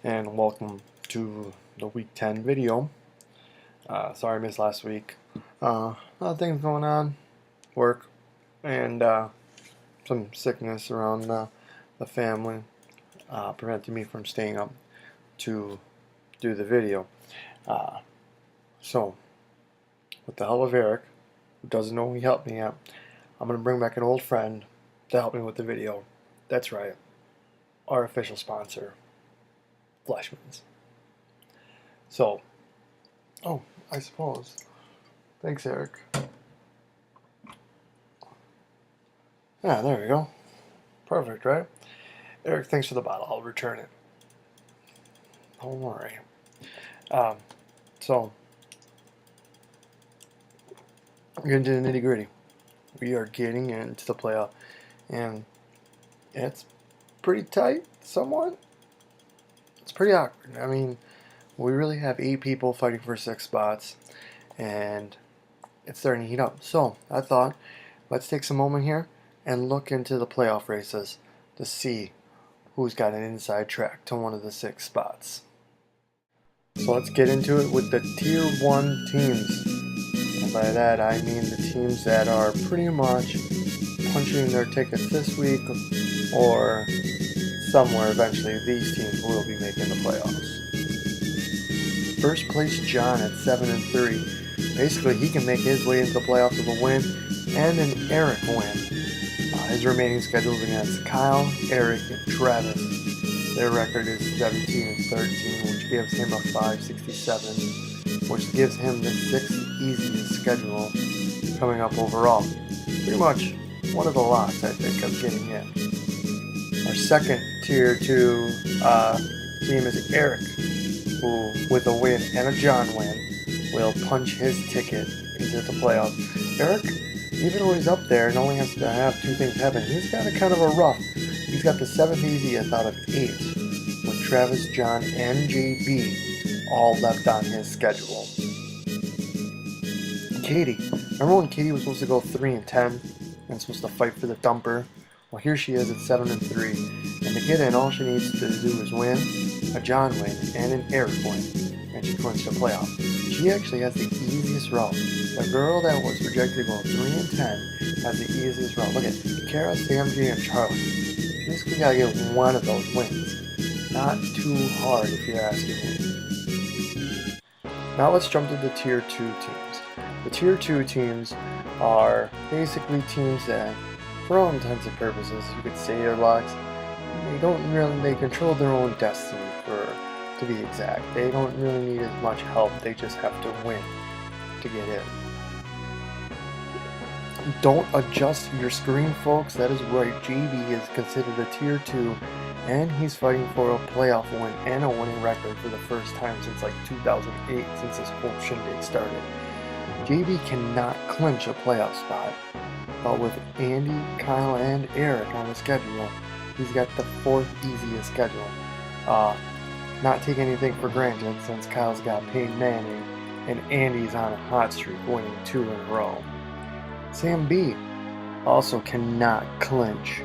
and welcome to the week 10 video. Sorry I missed last week. A lot of things going on, work, and some sickness around the family prevented me from staying up to do the video. So, with the help of Eric, who doesn't know he helped me out, I'm going to bring back an old friend to help me with the video. That's right, our official sponsor, Fleischmann's. So, I suppose. Thanks, Eric. Yeah, there we go. Perfect, right? Eric, thanks for the bottle. I'll return it. Don't worry. So, we're getting to the nitty gritty. We are getting into the playoff, and it's pretty tight, somewhat. It's pretty awkward. I mean, we really have 8 people fighting for 6 spots, and it's starting to heat up. So, I thought, let's take some moment here and look into the playoff races to see who's got an inside track to one of the 6 spots. So let's get into it with the Tier 1 teams. And by that I mean the teams that are pretty much punching their tickets this week or somewhere eventually. These teams will be making the playoffs. First place John at 7-3. Basically he can make his way into the playoffs with a win and an Eric win. His remaining schedules against Kyle, Eric, and Travis. Their record is 17-13, which gives him a 567, which gives him the 6th easiest schedule coming up overall. Pretty much one of the lots, I think, of getting in. Our second Tier 2 team is Eric, who, with a win and a John win, will punch his ticket into the playoffs. Eric, even though he's up there and only has to have 2 things happen, he's got a kind of a rough. He's got the 7th easiest out of 8, with Travis, John, and JB all left on his schedule. Katie. Remember when Katie was supposed to go 3-10 and supposed to fight for the dumper? Well, here she is at 7-3, and to get in, all she needs to do is win, a John win, and an Eric win, and she clinched the playoff. She actually has the easiest route. The girl that was projected to go 3-10 has the easiest route. Look at Kara, Sam, J, and Charlie. She basically got to get one of those wins. Not too hard if you're asking me. Now let's jump to the Tier 2 teams. The Tier 2 teams are basically teams that, for all intents and purposes, you could say they're locks. They control their own destiny, to be exact. They don't really need as much help, they just have to win to get in. Don't adjust your screen, folks. That is right, JB is considered a Tier 2, and he's fighting for a playoff win and a winning record for the first time since like 2008, since this whole shindig started. JB cannot clinch a playoff spot, but with Andy, Kyle, and Eric on the schedule, he's got the 4th easiest schedule. Not take anything for granted since Kyle's got Peyton Manning and Andy's on a hot streak, winning 2 in a row. Sam B also cannot clinch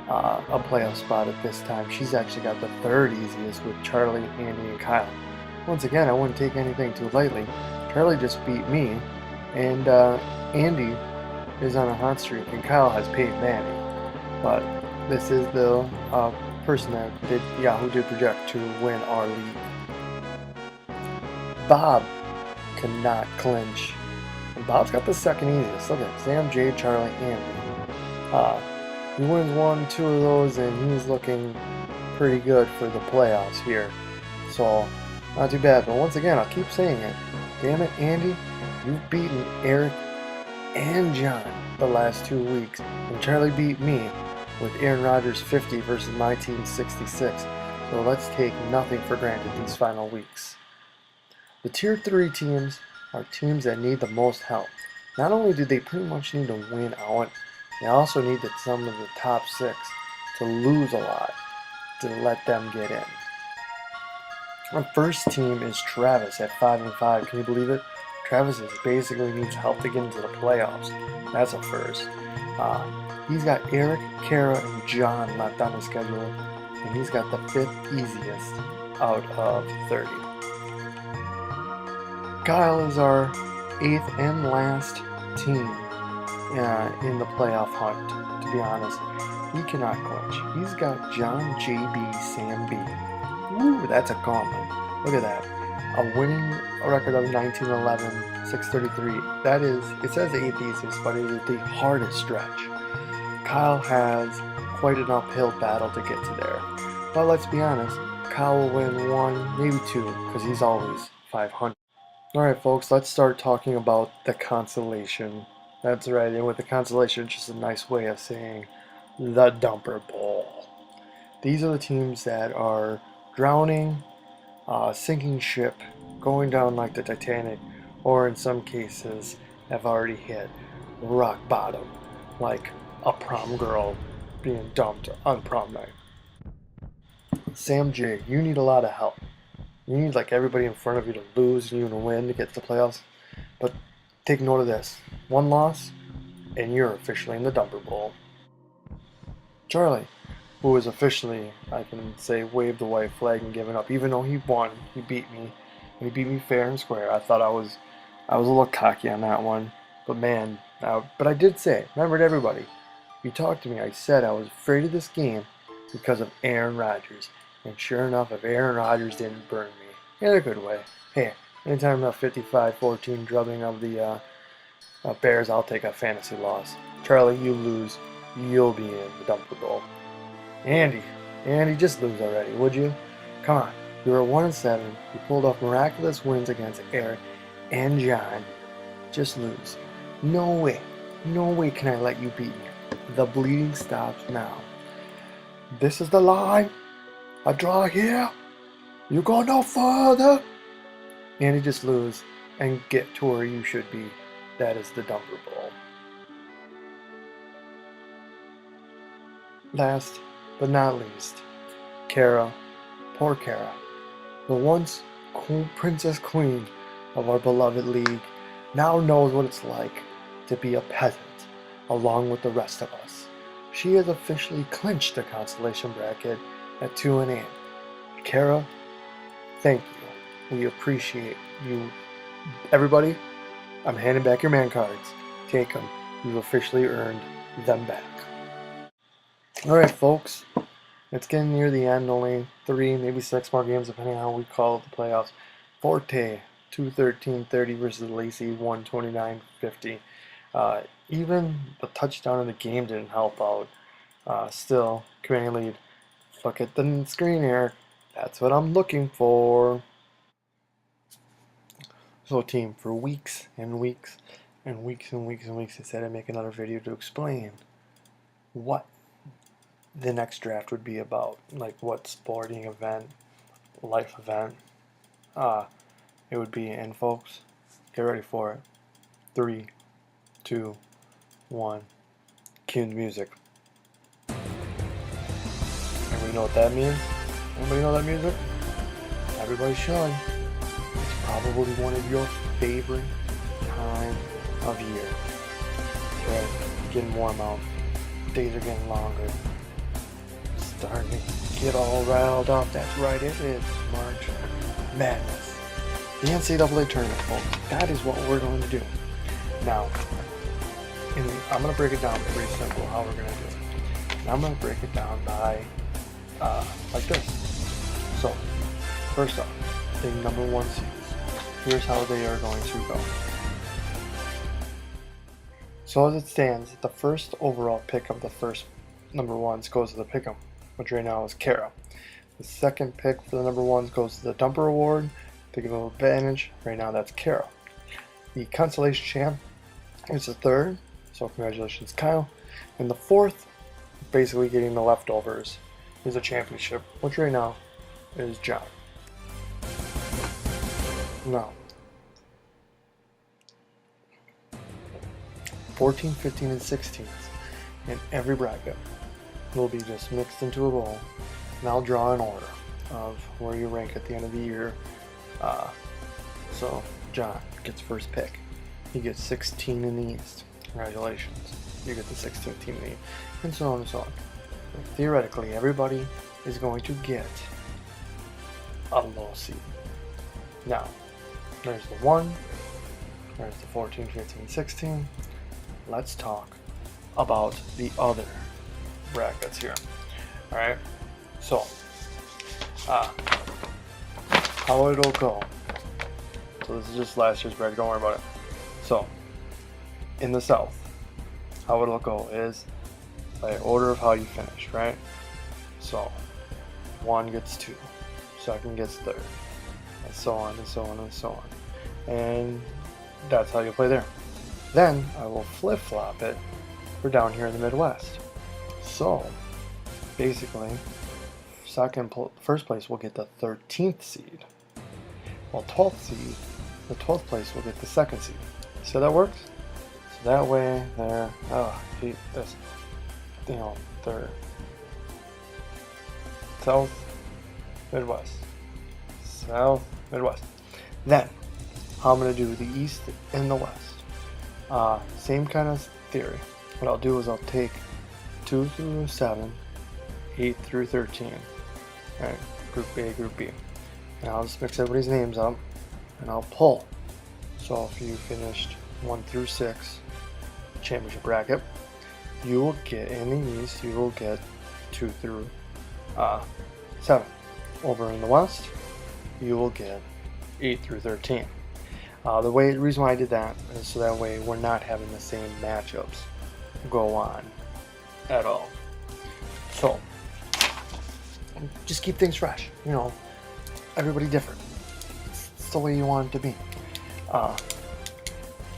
a playoff spot at this time. She's actually got the 3rd easiest with Charlie, Andy, and Kyle. Once again, I wouldn't take anything too lightly. Charlie just beat me, and Andy is on a hot streak, and Kyle has Peyton Manning. But this is the person that who did project to win our league. Bob cannot clinch, and Bob's got the 2nd easiest. Look at Sam, Jay, Charlie, Andy. He wins 1, 2 of those, and he's looking pretty good for the playoffs here. So, not too bad. But once again, I'll keep saying it. Damn it, Andy, you've beaten Eric and John the last 2 weeks, and Charlie beat me with Aaron Rodgers 50 versus my team 66. So let's take nothing for granted these final weeks. The Tier 3 teams are teams that need the most help. Not only do they pretty much need to win out, they also need some of the top 6 to lose a lot to let them get in. Our first team is Travis at 5-5. Can you believe it? Travis basically needs help to get into the playoffs. That's a first. He's got Eric, Kara, and John left on his schedule. and he's got the 5th easiest out of 30. Kyle is our 8th and last team in the playoff hunt, to be honest. He cannot clinch. He's got John JB Sam B. Woo, that's a gauntlet. Look at that. A winning record of 1911, 633. That is, it says 8th easiest, but it is the hardest stretch. Kyle has quite an uphill battle to get to there. But let's be honest, Kyle will win 1, maybe 2, because he's always 500. Alright folks, let's start talking about the consolation. That's right, and with the consolation, it's just a nice way of saying the Dumper Bowl. These are the teams that are drowning, sinking ship, going down like the Titanic, or in some cases have already hit rock bottom, like a prom girl being dumped on prom night. Sam J, you need a lot of help. You need like everybody in front of you to lose and you to win to get to the playoffs. But take note of this. 1 loss, and you're officially in the Dumper Bowl. Charlie, who is officially, I can say, waved the white flag and given up. Even though he won, he beat me. And he beat me fair and square. I thought I was a little cocky on that one. But man, but I did say, remember to everybody, if you talked to me, I said I was afraid of this game because of Aaron Rodgers. And sure enough, if Aaron Rodgers didn't burn me, in a good way. Hey, anytime a 55-14 drubbing of the Bears, I'll take a fantasy loss. Charlie, you lose. You'll be in the Dumper Bowl. Andy, just lose already, would you? Come on, you were 1-7. You pulled off miraculous wins against Eric and John. Just lose. No way can I let you beat me. The bleeding stops now. This is the line. I draw here. You go no further. Andy, just lose and get to where you should be. That is the Dumper Bowl. Last but not least, Kara, poor Kara, the once cool Princess Queen of our beloved league, now knows what it's like to be a peasant along with the rest of us. She has officially clinched the consolation bracket at 2-8. Kara, thank you. We appreciate you. Everybody, I'm handing back your man cards. Take them. You've officially earned them back. Alright folks, it's getting near the end, only 3, maybe 6 more games depending on how we call it the playoffs. Forte, 213-30 versus Lacey, 129-50. Even the touchdown in the game didn't help out. Still, commanding lead. Look at the screen here. That's what I'm looking for. So team, for weeks and weeks and weeks and weeks and weeks, I said I'd make another video to explain what the next draft would be about, like what sporting event, life event it would be. And folks, get ready for it. 3, 2, 1, cue the music. Everybody know what that means? Anybody know that music? Everybody should. It's probably one of your favorite time of year. Okay, getting warm out. Days are getting longer. Starting to get all riled up. That's right, it is March Madness. The NCAA tournament, folks. That is what we're going to do. Now, I'm going to break it down pretty simple how we're going to do it. And I'm going to break it down by, like this. So, first off, the number 1 seeds. Here's how they are going to go. So as it stands, the first overall pick of the first number 1s goes to the Pick'em, which right now is Kara. The second pick for the number 1s goes to the Dumper Award, to give them advantage. Right now that's Kara. The consolation champ is the 3rd, so congratulations Kyle. And the 4th, basically getting the leftovers, is a championship, which right now is John. Now, 14, 15, and 16s in every bracket will be just mixed into a bowl, and I'll draw an order of where you rank at the end of the year. So John gets first pick. He gets 16 in the East. Congratulations, you get the 16th team in the East, and so on and so on. Theoretically, everybody is going to get a low seed. Now, there's the 1, there's the 14, 15, 16. Let's talk about the other brackets here. Alright, so how it'll go. So this is just last year's bracket, don't worry about it. So, in the South, how it'll go is by order of how you finish, right? So, 1 gets 2, 2nd gets 3rd, and so on and so on and so on. And that's how you play there. Then I will flip-flop it for down here in the Midwest. So, basically, first place will get the 13th seed, while 12th seed, the 12th place will get the 2nd seed. See how that works? So that way, there, this, they're South, Midwest, South, Midwest. Then, how I'm going to do the East and the West. Same kind of theory. What I'll do is I'll take 2 through 7, 8 through 13. Alright, Group A, Group B. And I'll just mix everybody's names up, and I'll pull. So if you finished 1 through 6 championship bracket, you will get, in the East, you will get 2 through 7. Over in the West, you will get 8 through 13. The reason why I did that is so that way we're not having the same matchups go on at all. So, just keep things fresh. Everybody different. It's the way you want it to be.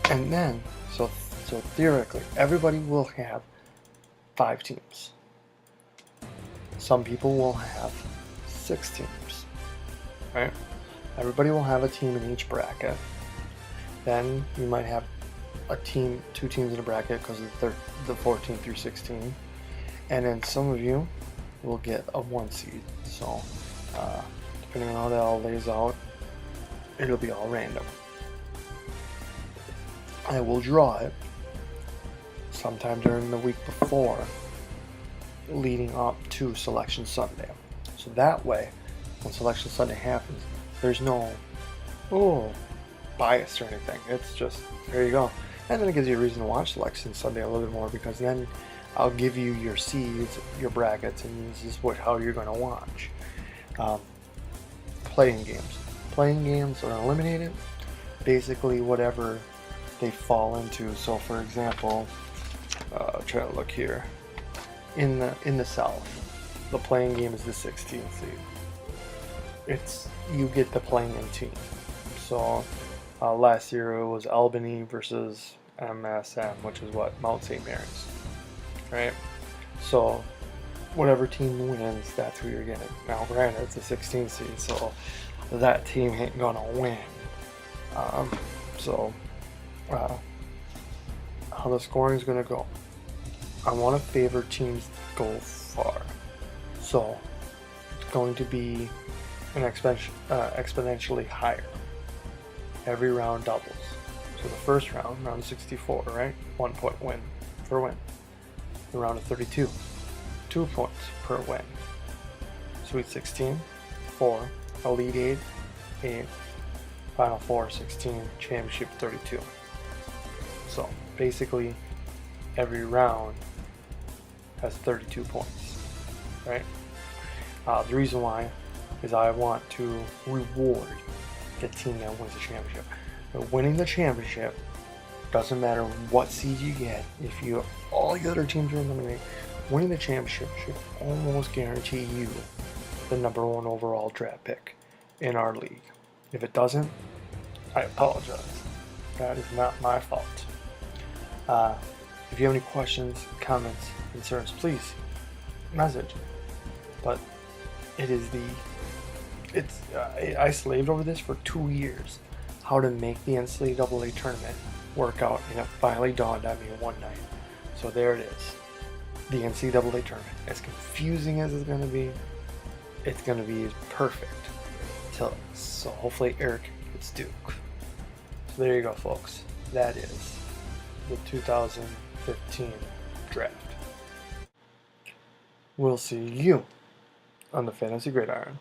And then, so theoretically, everybody will have 5 teams. Some people will have 6 teams, right? Everybody will have a team in each bracket. Then you might have a team, 2 teams in a bracket because of the 14 through 16. And then some of you will get a 1 seed. So, depending on how that all lays out, it'll be all random. I will draw it sometime during the week before, leading up to Selection Sunday. So that way, when Selection Sunday happens, there's no bias or anything. It's just, there you go. And then it gives you a reason to watch Selection Sunday a little bit more, because then I'll give you your seeds, your brackets, and this is how you're going to watch. Playing games. Playing games are eliminated. Basically, whatever they fall into. So, for example, try to look here. In the South, the playing game is the 16th seed. You get the playing-in team. So, last year it was Albany versus MSM, which is Mount St. Mary's, right? So, whatever team wins, that's who you're getting. Now, granted, it's a 16th seed, so that team ain't gonna win. How the scoring is gonna go. I want to favor teams that go far. So, it's going to be an exponentially higher. Every round doubles. So the first round, round 64, right? 1 point win per win. The round of 32, 2 points per win. Sweet 16, 4, Elite 8, 8, Final 4, 16, Championship 32. So basically, every round has 32 points, right? The reason why is I want to reward the team that wins the championship. But winning the championship doesn't matter what seed you get. If all the other teams are eliminated, winning the championship should almost guarantee you the #1 overall draft pick in our league. If it doesn't, I apologize. That is not my fault. If you have any questions, comments, concerns, please message. But I slaved over this for 2 years, how to make the NCAA tournament work out, and it finally dawned on me one night. So there it is, the NCAA tournament. As confusing as it's going to be perfect. So hopefully Eric gets Duke. So there you go, folks. That is the 2015 draft. We'll see you on the Fantasy Gridiron.